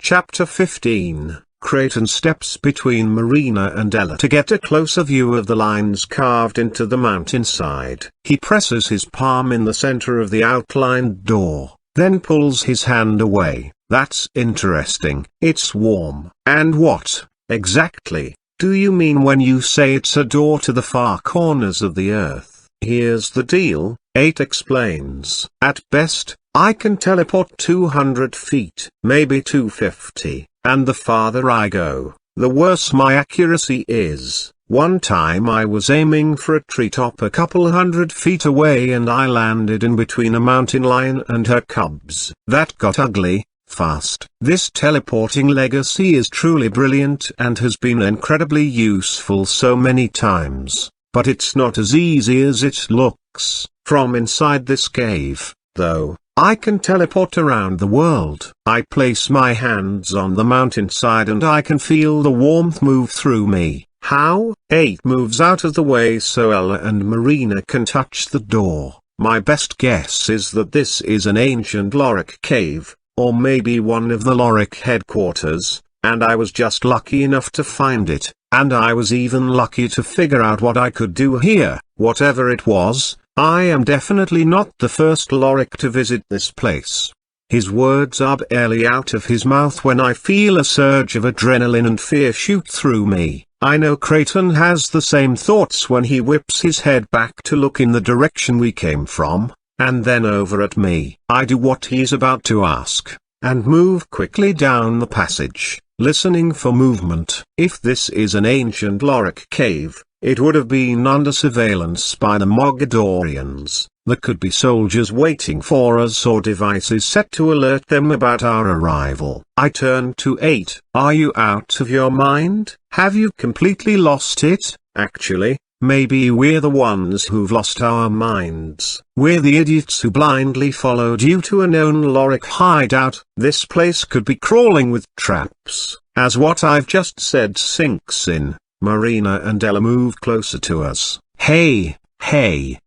Chapter 15. Creighton steps between Marina and Ella to get a closer view of the lines carved into the mountainside. He presses his palm in the center of the outlined door, then pulls his hand away. That's interesting. It's warm. And what, exactly, do you mean when you say it's a door to the far corners of the earth? Here's the deal, 8 explains. At best, I can teleport 200 feet, maybe 250, and the farther I go, the worse my accuracy is. One time I was aiming for a treetop a couple hundred feet away and I landed in between a mountain lion and her cubs. That got ugly, fast. This teleporting legacy is truly brilliant and has been incredibly useful so many times, but it's not as easy as it looks. From inside this cave, though, I can teleport around the world. I place my hands on the mountainside and I can feel the warmth move through me. How? 8 moves out of the way so Ella and Marina can touch the door. My best guess is that this is an ancient Lorik cave, or maybe one of the Lorik headquarters, and I was just lucky enough to find it, and I was even lucky to figure out what I could do here. Whatever it was, I am definitely not the first Lorik to visit this place. His words are barely out of his mouth when I feel a surge of adrenaline and fear shoot through me. I know Creighton has the same thoughts when he whips his head back to look in the direction we came from, and then over at me. I do what he's about to ask, and move quickly down the passage, listening for movement. If this is an ancient Lorik cave, it would have been under surveillance by the Mogadorians. There could be soldiers waiting for us or devices set to alert them about our arrival. I turn to 8. Are you out of your mind? Have you completely lost it? Actually, maybe we're the ones who've lost our minds. We're the idiots who blindly followed you to a known Lorik hideout. This place could be crawling with traps. As what I've just said sinks in, Marina and Ella move closer to us. Hey,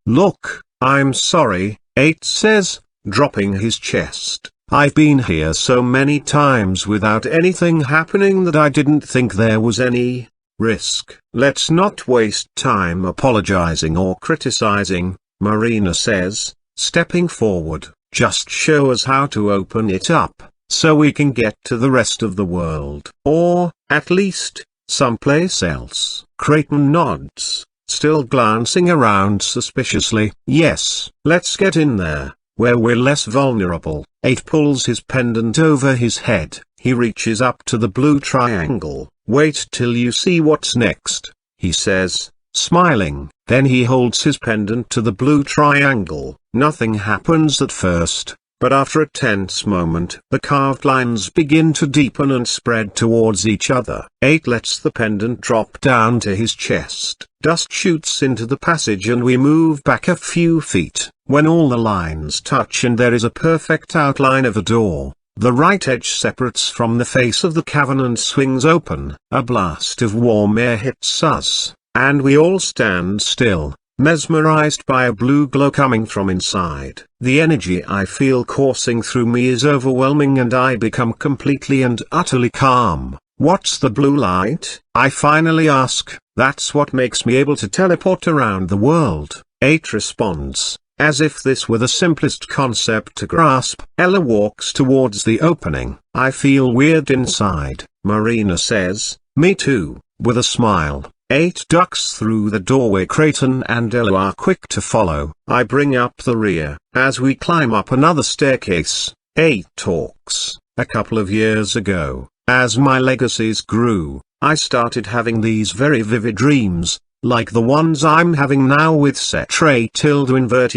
look, I'm sorry, 8 says, dropping his chest. I've been here so many times without anything happening that I didn't think there was any risk. Let's not waste time apologizing or criticizing, Marina says, stepping forward. Just show us how to open it up, so we can get to the rest of the world. Or, at least, someplace else. Creighton nods, still glancing around suspiciously. Yes, let's get in there, where we're less vulnerable. 8 pulls his pendant over his head. He reaches up to the blue triangle. Wait till you see what's next, he says, smiling. Then he holds his pendant to the blue triangle. Nothing happens at first, but after a tense moment, the carved lines begin to deepen and spread towards each other. 8 lets the pendant drop down to his chest. Dust shoots into the passage and we move back a few feet. When all the lines touch and there is a perfect outline of a door, the right edge separates from the face of the cavern and swings open. A blast of warm air hits us, and we all stand still, mesmerized by a blue glow coming from inside. The energy I feel coursing through me is overwhelming and I become completely and utterly calm. What's the blue light? I finally ask. That's what makes me able to teleport around the world, 8 responds, as if this were the simplest concept to grasp. Ella walks towards the opening. I feel weird inside, Marina says. Me too, with a smile. 8 ducks through the doorway. Creighton and Ella are quick to follow. I bring up the rear. As we climb up another staircase, 8 talks. A couple of years ago, as my legacies grew, I started having these very vivid dreams, like the ones I'm having now with !!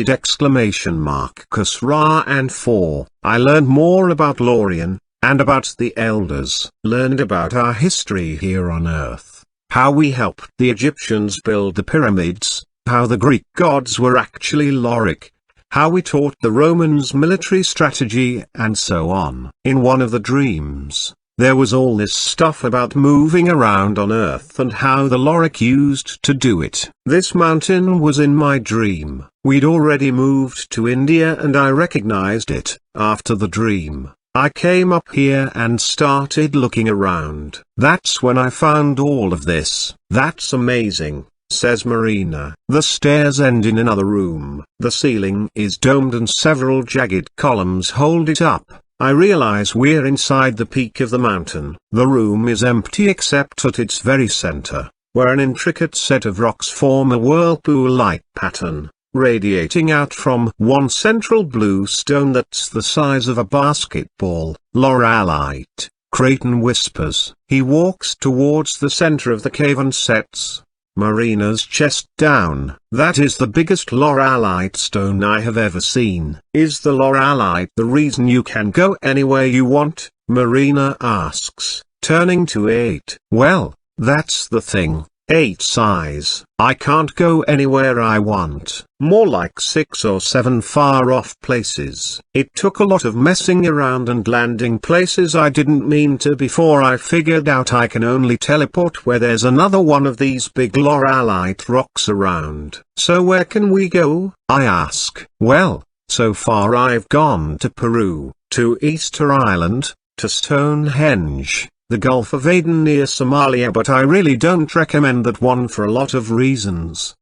exclamation mark cus ra and 4. I learned more about Lorien, and about the Elders. Learned about our history here on Earth. How we helped the Egyptians build the pyramids, how the Greek gods were actually Lorik, how we taught the Romans military strategy, and so on. In one of the dreams, there was all this stuff about moving around on Earth and how the Lorik used to do it. This mountain was in my dream. We'd already moved to India and I recognized it. After the dream, I came up here and started looking around. That's when I found all of this. That's amazing, says Marina. The stairs end in another room. The ceiling is domed and several jagged columns hold it up. I realize we're inside the peak of the mountain. The room is empty except at its very center, where an intricate set of rocks form a whirlpool-like pattern, radiating out from one central blue stone that's the size of a basketball. Laurelite, Creighton whispers. He walks towards the center of the cave and sets Marina's chest down. That is the biggest laurelite stone I have ever seen. Is the laurelite the reason you can go anywhere you want? Marina asks, turning to 8. Well, that's the thing. 8 size. I can't go anywhere I want. More like 6 or 7 far off places. It took a lot of messing around and landing places I didn't mean to before I figured out I can only teleport where there's another one of these big laurelite rocks around. So where can we go? I ask. Well, so far I've gone to Peru, to Easter Island, to Stonehenge, the Gulf of Aden near Somalia, but I really don't recommend that one for a lot of reasons.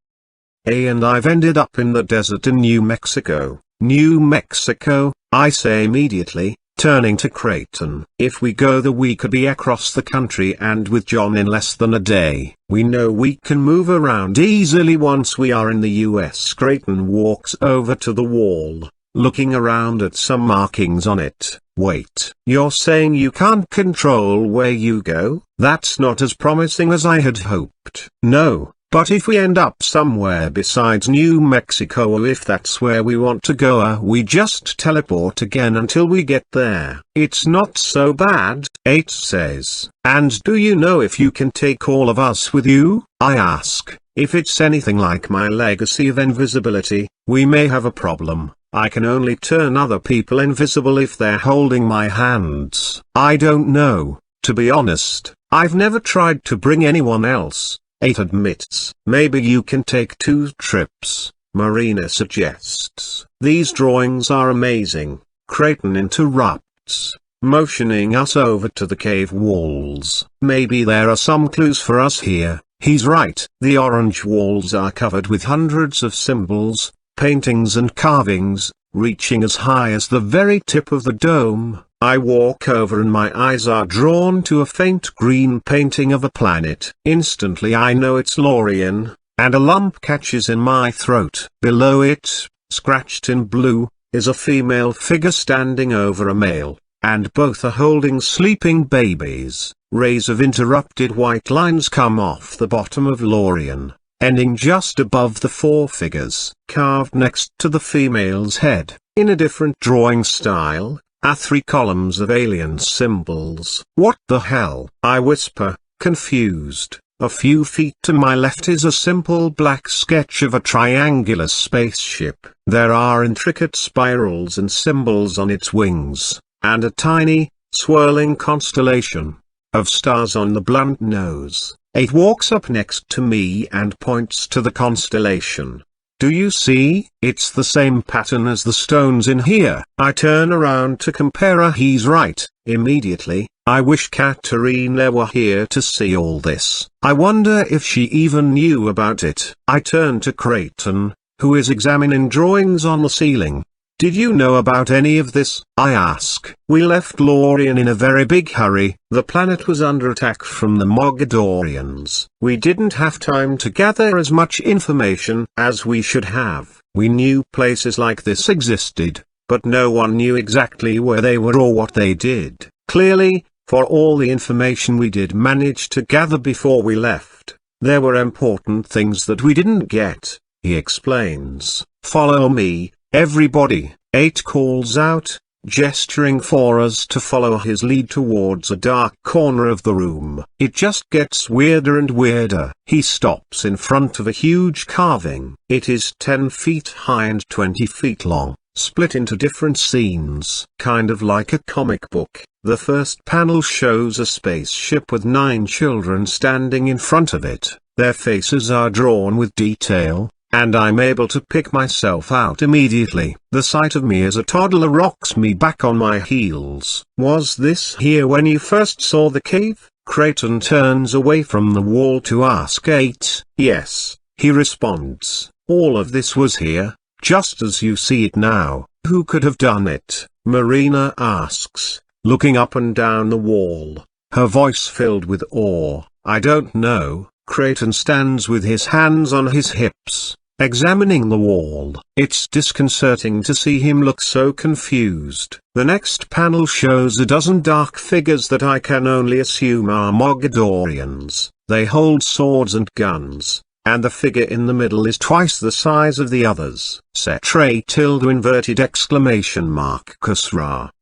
And I've ended up in the desert in New Mexico. New Mexico, I say immediately, turning to Creighton. If we go there we could be across the country and with John in less than a day. We know we can move around easily once we are in the US. Creighton walks over to the wall, looking around at some markings on it. Wait, you're saying you can't control where you go? That's not as promising as I had hoped. No, but if we end up somewhere besides New Mexico, or if that's where we want to go, we just teleport again until we get there. It's not so bad, 8 says. And do you know if you can take all of us with you? I ask. If it's anything like my legacy of invisibility, we may have a problem. I can only turn other people invisible if they're holding my hands. I don't know, to be honest. I've never tried to bring anyone else, 8 admits. Maybe you can take 2 trips, Marina suggests. These drawings are amazing, Creighton interrupts, motioning us over to the cave walls. Maybe there are some clues for us here. He's right. The orange walls are covered with hundreds of symbols, paintings and carvings, reaching as high as the very tip of the dome. I walk over and my eyes are drawn to a faint green painting of a planet. Instantly I know it's Lorien, and a lump catches in my throat. Below it, scratched in blue, is a female figure standing over a male, and both are holding sleeping babies. Rays of interrupted white lines come off the bottom of Lorien, ending just above the 4 figures. Carved next to the female's head, in a different drawing style, are 3 columns of alien symbols. What the hell? I whisper, confused. A few feet to my left is a simple black sketch of a triangular spaceship. There are intricate spirals and symbols on its wings, and a tiny, swirling constellation of stars on the blunt nose. 8 walks up next to me and points to the constellation. Do you see? It's the same pattern as the stones in here. I turn around to compare. He's right. Immediately, I wish Katerina were here to see all this. I wonder if she even knew about it. I turn to Creighton, who is examining drawings on the ceiling. Did you know about any of this? I ask. We left Lorien in a very big hurry. The planet was under attack from the Mogadorians. We didn't have time to gather as much information as we should have. We knew places like this existed, but no one knew exactly where they were or what they did. Clearly, for all the information we did manage to gather before we left, there were important things that we didn't get, he explains. Follow me, everybody, 8 calls out, gesturing for us to follow his lead towards a dark corner of the room. It just gets weirder and weirder. He stops in front of a huge carving. It is 10 feet high and 20 feet long, split into different scenes. Kind of like a comic book. The first panel shows a spaceship with 9 children standing in front of it. Their faces are drawn with detail, and I'm able to pick myself out immediately. The sight of me as a toddler rocks me back on my heels. Was this here when you first saw the cave? Creighton turns away from the wall to ask 8. Yes, he responds. All of this was here, just as you see it now. Who could have done it? Marina asks, looking up and down the wall, her voice filled with awe. I don't know. Creighton stands with his hands on his hips, examining the wall. It's disconcerting to see him look so confused. The next panel shows a dozen dark figures that I can only assume are Mogadorians. They hold swords and guns, and the figure in the middle is twice the size of the others. !Kusra.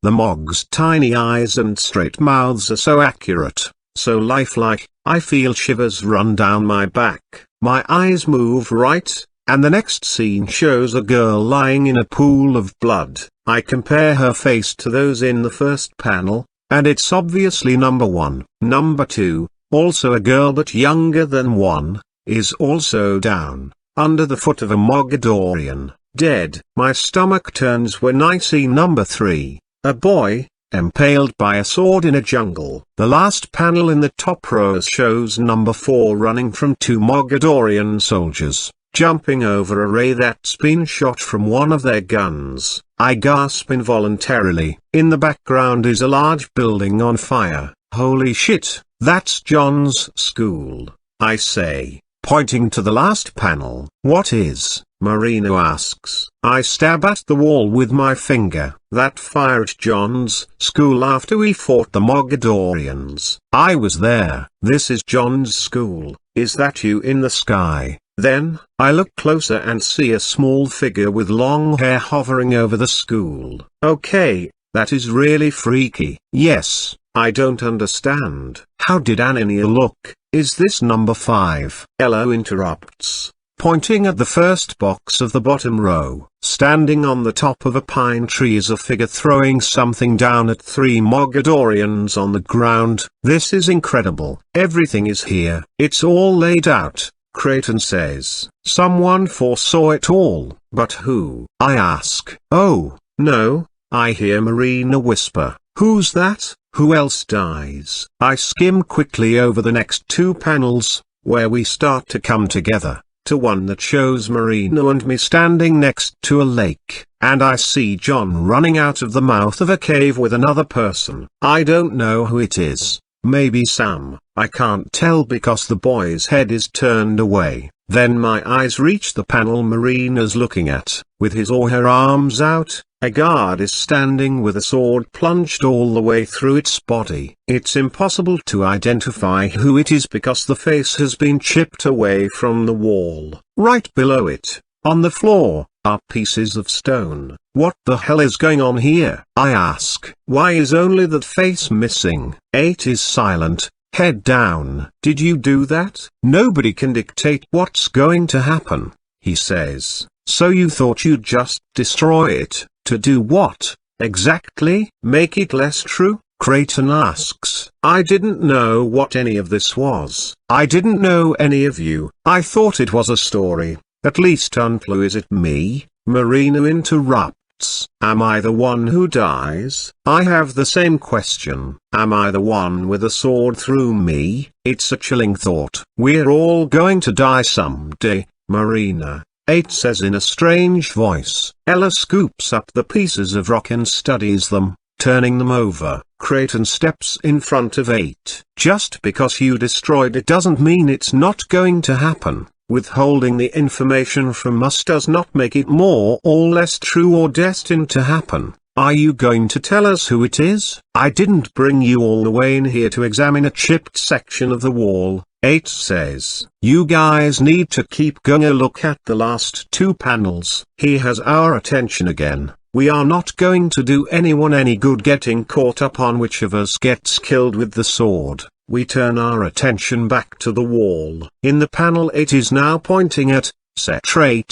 The Mog's tiny eyes and straight mouths are so accurate, so lifelike, I feel shivers run down my back. My eyes move right, and the next scene shows a girl lying in a pool of blood. I compare her face to those in the first panel, and it's obviously number 1. Number 2, also a girl but younger than 1, is also down, under the foot of a Mogadorian, dead. My stomach turns when I see number 3, a boy, impaled by a sword in a jungle. The last panel in the top row shows number 4 running from 2 Mogadorian soldiers, jumping over a ray that's been shot from one of their guns. I gasp involuntarily. In the background is a large building on fire. Holy shit, that's John's school, I say, pointing to the last panel. What is? Marina asks. I stab at the wall with my finger. That fire at John's school after we fought the Mogadorians. I was there. This is John's school. Is that you in the sky? Then, I look closer and see a small figure with long hair hovering over the school. Okay, that is really freaky. Yes, I don't understand. How did Anania look? Is this number 5? Ella interrupts, pointing at the first box of the bottom row. Standing on the top of a pine tree is a figure throwing something down at 3 Mogadorians on the ground. This is incredible. Everything is here. It's all laid out, Creighton says. Someone foresaw it all. But who? I ask. Oh, no, I hear Marina whisper. Who's that? Who else dies? I skim quickly over the next 2 panels, where we start to come together, to one that shows Marina and me standing next to a lake, and I see John running out of the mouth of a cave with another person. I don't know who it is. Maybe Sam. I can't tell because the boy's head is turned away. Then my eyes reach the panel Marina's looking at. With his or her arms out, a guard is standing with a sword plunged all the way through its body. It's impossible to identify who it is because the face has been chipped away from the wall. Right below it, on the floor, are pieces of stone. What the hell is going on here? I ask. Why is only that face missing? 8 is silent, head down. Did you do that? Nobody can dictate what's going to happen, he says. So you thought you'd just destroy it? To do what, exactly? Make it less true? Creighton asks. I didn't know what any of this was. I didn't know any of you. I thought it was a story. At least until is it me? Marina interrupts. Am I the one who dies? I have the same question. Am I the one with a sword through me? It's a chilling thought. We're all going to die someday, Marina, 8 says in a strange voice. Ella scoops up the pieces of rock and studies them, turning them over. Creighton steps in front of 8. Just because you destroyed it doesn't mean it's not going to happen. Withholding the information from us does not make it more or less true or destined to happen. Are you going to tell us who it is? I didn't bring you all the way in here to examine a chipped section of the wall, 8 says. You guys need to keep going a look at the last 2 panels. He has our attention again. We are not going to do anyone any good getting caught up on which of us gets killed with the sword. We turn our attention back to the wall. In the panel 8 is now pointing at, Kusra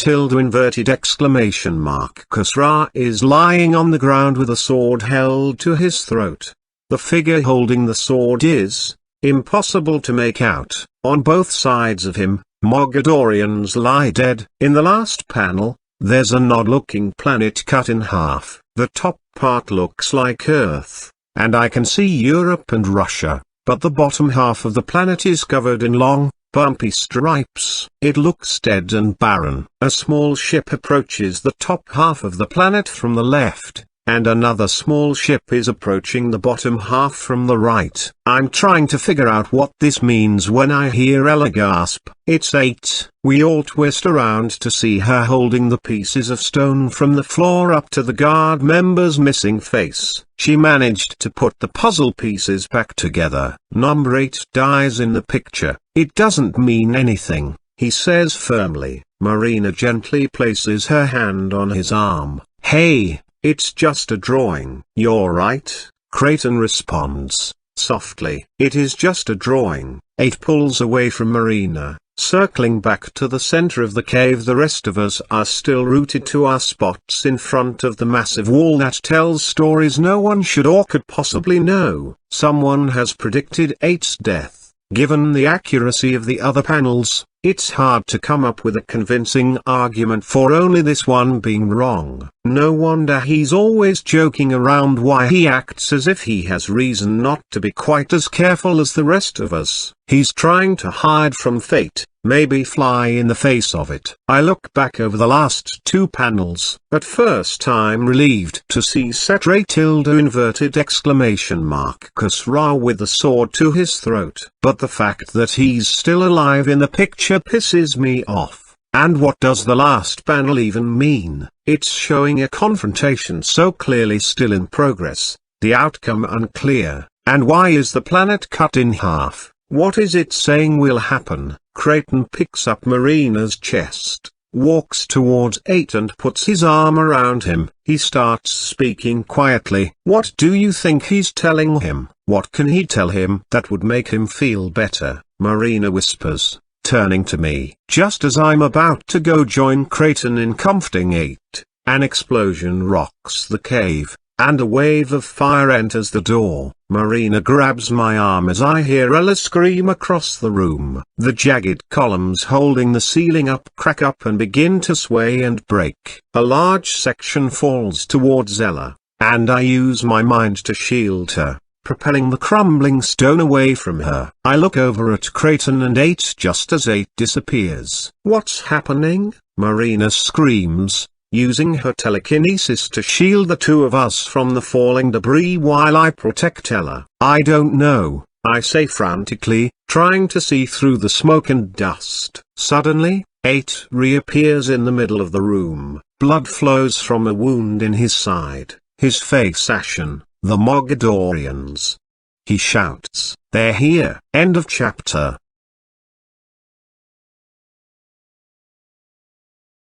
is lying on the ground with a sword held to his throat. The figure holding the sword is impossible to make out. On both sides of him, Mogadorians lie dead. In the last panel, there's an odd-looking planet cut in half. The top part looks like Earth, and I can see Europe and Russia, but the bottom half of the planet is covered in long, bumpy stripes. It looks dead and barren. A small ship approaches the top half of the planet from the left, and another small ship is approaching the bottom half from the right. I'm trying to figure out what this means when I hear Ella gasp, "It's 8. We all twist around to see her holding the pieces of stone from the floor up to the guard member's missing face. She managed to put the puzzle pieces back together. Number 8 dies in the picture. It doesn't mean anything," he says firmly. Marina gently places her hand on his arm. "Hey, it's just a drawing." "You're right," Creighton responds, softly. "It is just a drawing." 8 pulls away from Marina, circling back to the center of the cave. The rest of us are still rooted to our spots in front of the massive wall that tells stories no one should or could possibly know. Someone has predicted 8's death. Given the accuracy of the other panels, it's hard to come up with a convincing argument for only this one being wrong. No wonder he's always joking around why he acts as if he has reason not to be quite as careful as the rest of us. He's trying to hide from fate, maybe fly in the face of it. I look back over the last 2 panels. At first I'm relieved to see Setre tilde inverted exclamation mark Kusra with the sword to his throat. But the fact that he's still alive in the picture pisses me off. And what does the last panel even mean? It's showing a confrontation so clearly still in progress, the outcome unclear. And why is the planet cut in half? What is it saying will happen? Creighton picks up Marina's chest, walks towards 8 and puts his arm around him. He starts speaking quietly. What do you think he's telling him? What can he tell him that would make him feel better? Marina whispers, turning to me. Just as I'm about to go join Creighton in comforting 8, an explosion rocks the cave, and a wave of fire enters the door. Marina grabs my arm as I hear Ella scream across the room. The jagged columns holding the ceiling up crack up and begin to sway and break. A large section falls towards Ella, and I use my mind to shield her, propelling the crumbling stone away from her. I look over at Creighton and 8 just as 8 disappears. "What's happening?" Marina screams, using her telekinesis to shield the 2 of us from the falling debris while I protect Ella. "I don't know," I say frantically, trying to see through the smoke and dust. Suddenly, 8 reappears in the middle of the room. Blood flows from a wound in his side, his face ashen. "The Mogadorians!" he shouts. "They're here." End of chapter.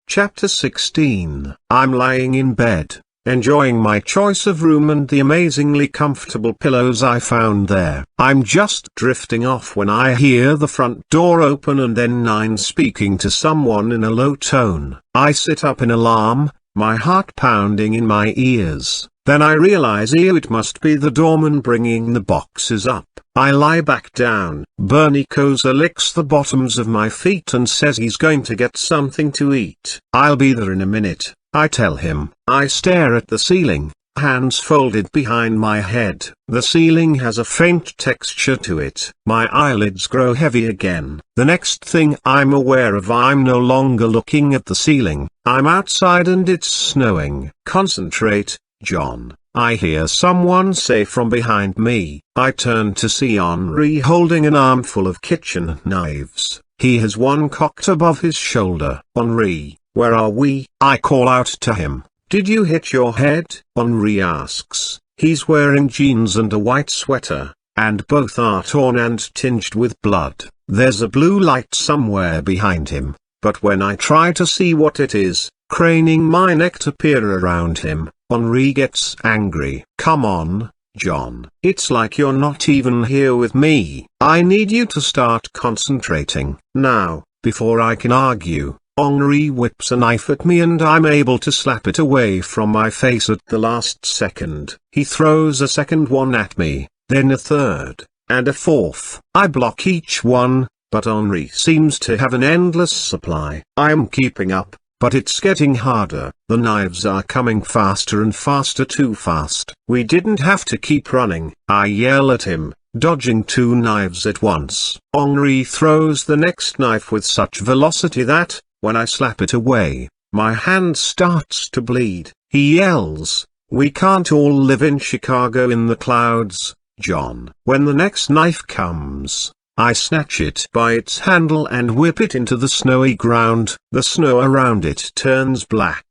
Chapter 16. I'm lying in bed, enjoying my choice of room and the amazingly comfortable pillows I found there. I'm just drifting off when I hear the front door open and then 9 speaking to someone in a low tone. I sit up in alarm, my heart pounding in my ears. Then I realize it must be the doorman bringing the boxes up. I lie back down. Bernie Koza licks the bottoms of my feet and says he's going to get something to eat. "I'll be there in a minute," I tell him. I stare at the ceiling, hands folded behind my head. The ceiling has a faint texture to it. My eyelids grow heavy again. The next thing I'm aware of, I'm no longer looking at the ceiling. I'm outside and it's snowing. "Concentrate, John," I hear someone say from behind me. I turn to see Henri holding an armful of kitchen knives. He has one cocked above his shoulder. "Henri, where are we?" I call out to him. "Did you hit your head?" Henri asks. He's wearing jeans and a white sweater, and both are torn and tinged with blood. There's a blue light somewhere behind him, but when I try to see what it is, craning my neck to peer around him, Henri gets angry. "Come on, John. It's like you're not even here with me. I need you to start concentrating now, before I can argue." Henri whips a knife at me and I'm able to slap it away from my face at the last second. He throws a second one at me, then a third, and a fourth. I block each one, but Henri seems to have an endless supply. I'm keeping up, but it's getting harder. The knives are coming faster and faster, too fast. We didn't have to keep running. I yell at him, dodging 2 knives at once. Henri throws the next knife with such velocity that, when I slap it away, my hand starts to bleed. He yells, "We can't all live in Chicago in the clouds, John." When the next knife comes, I snatch it by its handle and whip it into the snowy ground. The snow around it turns black.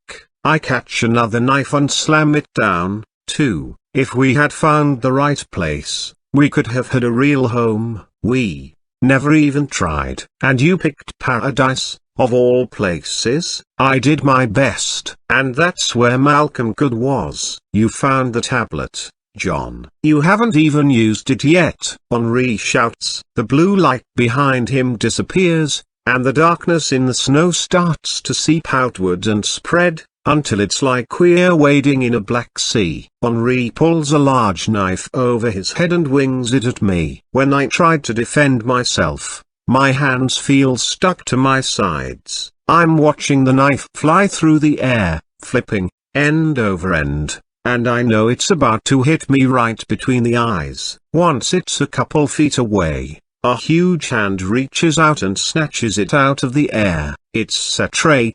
I catch another knife and slam it down, too. If we had found the right place, we could have had a real home. We never even tried. And you picked Paradise, of all places. I did my best. And that's where Malcolm Good was. You found the tablet, John. You haven't even used it yet. Henri shouts. The blue light behind him disappears, and the darkness in the snow starts to seep outward and spread, until it's like we're wading in a black sea. Henri pulls a large knife over his head and wings it at me. When I tried to defend myself, my hands feel stuck to my sides. I'm watching the knife fly through the air, flipping, end over end, and I know it's about to hit me right between the eyes. Once it's a couple feet away, a huge hand reaches out and snatches it out of the air. It's !Cusra.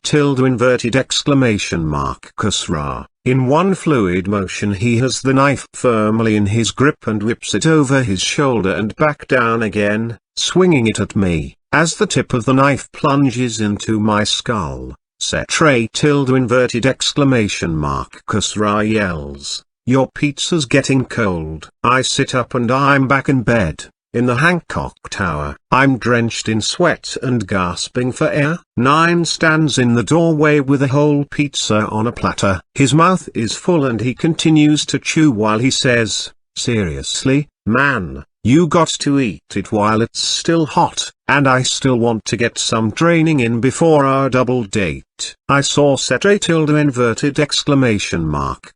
In one fluid motion he has the knife firmly in his grip and whips it over his shoulder and back down again, swinging it at me. As the tip of the knife plunges into my skull, !Cusra yells, "Your pizza's getting cold." I sit up and I'm back in bed, in the Hancock Tower. I'm drenched in sweat and gasping for air. 9 stands in the doorway with a whole pizza on a platter. His mouth is full and he continues to chew while he says, "Seriously, man, you got to eat it while it's still hot, and I still want to get some training in before our double date." I saw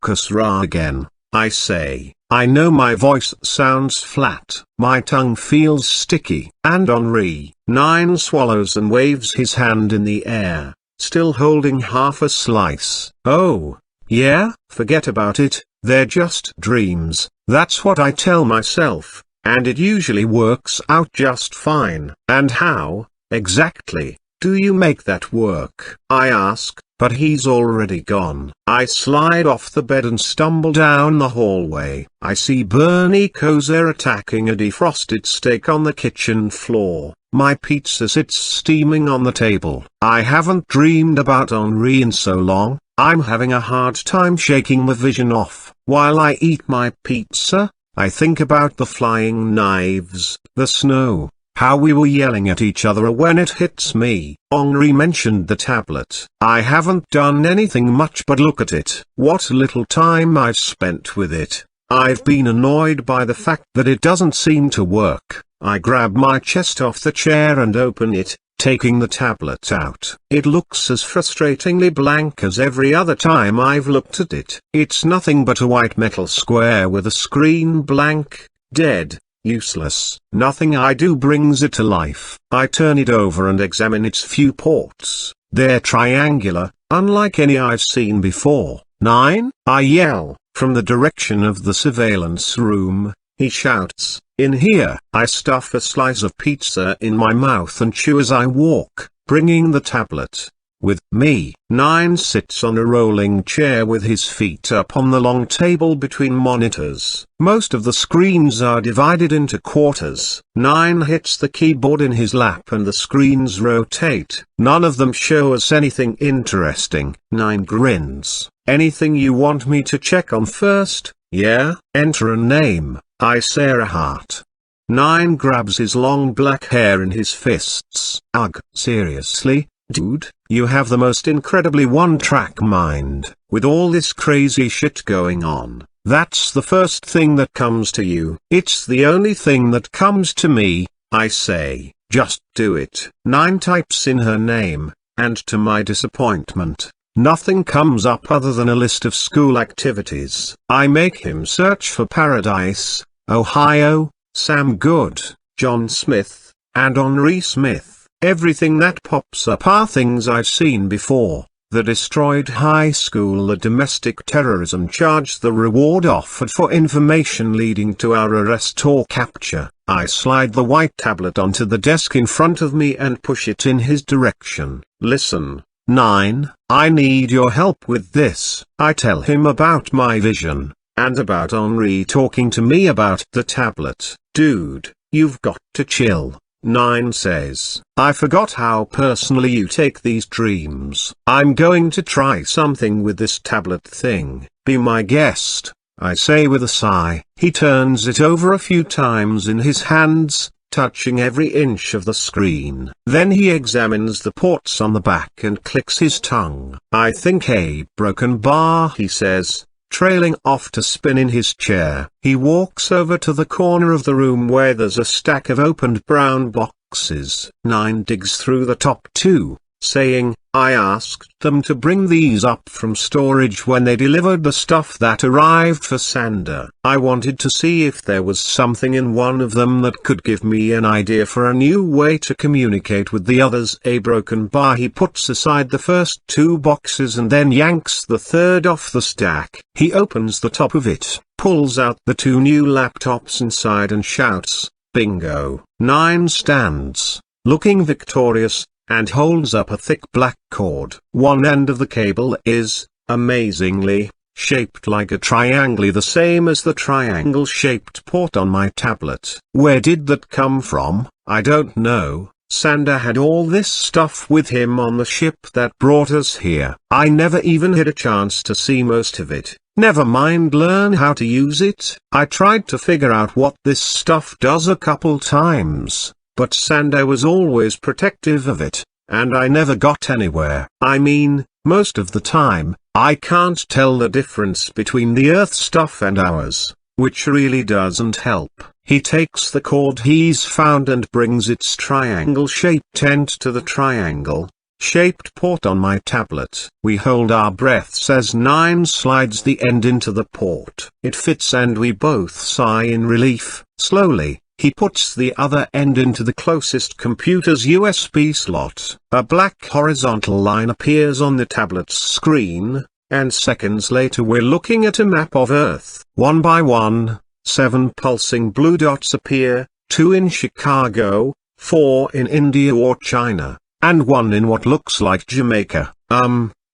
!Cusra again. I say, I know my voice sounds flat. My tongue feels sticky. And Henri, 9 swallows and waves his hand in the air, still holding half a slice. "Oh, yeah, forget about it, they're just dreams." That's what I tell myself, and it usually works out just fine. "And how, exactly, do you make that work?" I ask, but he's already gone. I slide off the bed and stumble down the hallway. I see Bernie Kosar attacking a defrosted steak on the kitchen floor. My pizza sits steaming on the table. I haven't dreamed about Henri in so long. I'm having a hard time shaking the vision off. While I eat my pizza, I think about the flying knives, the snow, how we were yelling at each other when it hits me. Henri mentioned the tablet. I haven't done anything much but look at it. What little time I've spent with it. I've been annoyed by the fact that it doesn't seem to work. I grab my chest off the chair and open it, taking the tablet out. It looks as frustratingly blank as every other time I've looked at it. It's nothing but a white metal square with a screen blank, dead. Useless. Nothing I do brings it to life. I turn it over and examine its few ports. They're triangular, unlike any I've seen before. 9? I yell. From the direction of the surveillance room, he shouts, "In here!" I stuff a slice of pizza in my mouth and chew as I walk, bringing the tablet with me. 9 sits on a rolling chair with his feet up on the long table between monitors. Most of the screens are divided into quarters. 9 hits the keyboard in his lap and the screens rotate. None of them show us anything interesting. 9 grins. "Anything you want me to check on first?" "Yeah." "Enter a name." I say a heart. 9 grabs his long black hair in his fists. "Ugh, seriously? Dude, you have the most incredibly one-track mind. With all this crazy shit going on, that's the first thing that comes to you." "It's the only thing that comes to me," I say. "Just do it." 9 types in her name, and to my disappointment, nothing comes up other than a list of school activities. I make him search for Paradise, Ohio, Sam Good, John Smith, and Henri Smith. Everything that pops up are things I've seen before. The destroyed high school, the domestic terrorism charge, the reward offered for information leading to our arrest or capture. I slide the white tablet onto the desk in front of me and push it in his direction. Listen, 9, I need your help with this. I tell him about my vision, and about Henri talking to me about the tablet. Dude, you've got to chill. 9 says, I forgot how personally you take these dreams. I'm going to try something with this tablet thing. Be my guest, I say with a sigh. He turns it over a few times in his hands, touching every inch of the screen. Then he examines the ports on the back and clicks his tongue. I think a broken bar, he says, trailing off to spin in his chair. He walks over to the corner of the room where there's a stack of opened brown boxes. 9 digs through the top 2, saying, I asked them to bring these up from storage when they delivered the stuff that arrived for Sander. I wanted to see if there was something in one of them that could give me an idea for a new way to communicate with the others. A broken bar. He puts aside the first 2 boxes and then yanks the third off the stack. He opens the top of it, pulls out the 2 new laptops inside and shouts, bingo. 9 stands, looking victorious, and holds up a thick black cord. One end of the cable is, amazingly, shaped like a triangle, the same as the triangle-shaped port on my tablet. Where did that come from? I don't know. Sander had all this stuff with him on the ship that brought us here. I never even had a chance to see most of it. Never mind learn how to use it. I tried to figure out what this stuff does a couple times, but Sander was always protective of it, and I never got anywhere. I mean, most of the time, I can't tell the difference between the Earth stuff and ours, which really doesn't help. He takes the cord he's found and brings its triangle-shaped end to the triangle-shaped port on my tablet. We hold our breaths as 9 slides the end into the port. It fits and we both sigh in relief. Slowly, he puts the other end into the closest computer's USB slot. A black horizontal line appears on the tablet's screen, and seconds later we're looking at a map of Earth. One by one, 7 pulsing blue dots appear, 2 in Chicago, 4 in India or China, and 1 in what looks like Jamaica.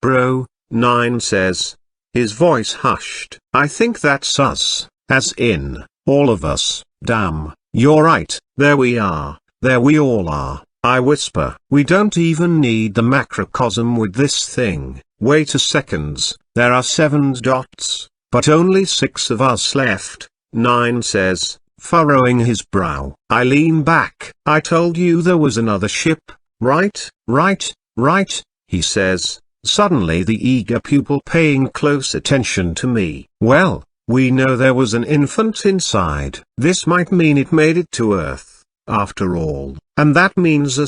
Bro, 9 says, his voice hushed. I think that's us, as in, all of us. Damn. You're right, there we are, there we all are, I whisper. We don't even need the macrocosm with this thing. Wait a second, there are 7 dots, but only 6 of us left, 9 says, furrowing his brow. I lean back. I told you there was another ship, right, he says, suddenly the eager pupil paying close attention to me. Well, we know there was an infant inside. This might mean it made it to Earth, after all. And that means a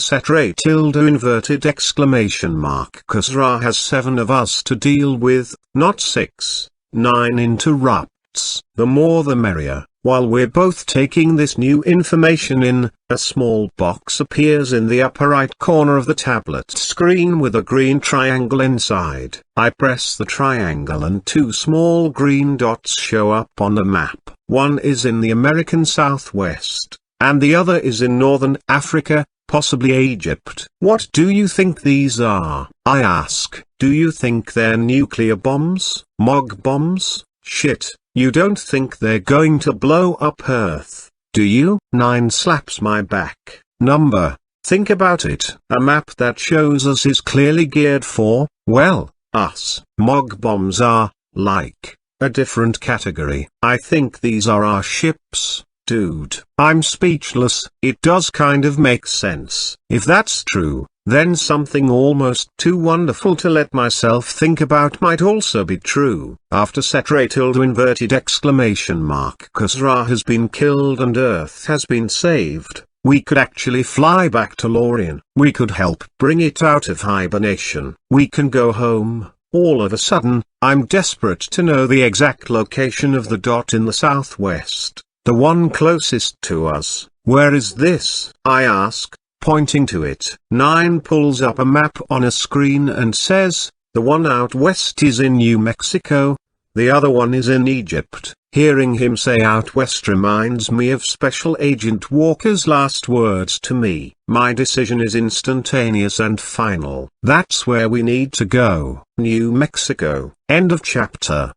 inverted exclamation mark. 'Cause Ra has 7 of us to deal with, not 6. 9 interrupts. The more the merrier. While we're both taking this new information in, a small box appears in the upper right corner of the tablet screen with a green triangle inside. I press the triangle and 2 small green dots show up on the map. One is in the American Southwest, and the other is in Northern Africa, possibly Egypt. What do you think these are? I ask. Do you think they're nuclear bombs? Mog bombs? Shit. You don't think they're going to blow up Earth, do you? 9 slaps my back. Number, think about it. A map that shows us is clearly geared for, well, us. Mog bombs are, like, a different category. I think these are our ships, dude. I'm speechless. It does kind of make sense. If that's true, then something almost too wonderful to let myself think about might also be true. After inverted exclamation mark. 'Cause Ra has been killed and Earth has been saved, we could actually fly back to Lorien. We could help bring it out of hibernation. We can go home. All of a sudden, I'm desperate to know the exact location of the dot in the southwest, the one closest to us. "Where is this?" I ask, pointing to it. 9 pulls up a map on a screen and says, "The one out west is in New Mexico. The other one is in Egypt." Hearing him say out west reminds me of Special Agent Walker's last words to me. My decision is instantaneous and final. That's where we need to go. New Mexico. End of chapter.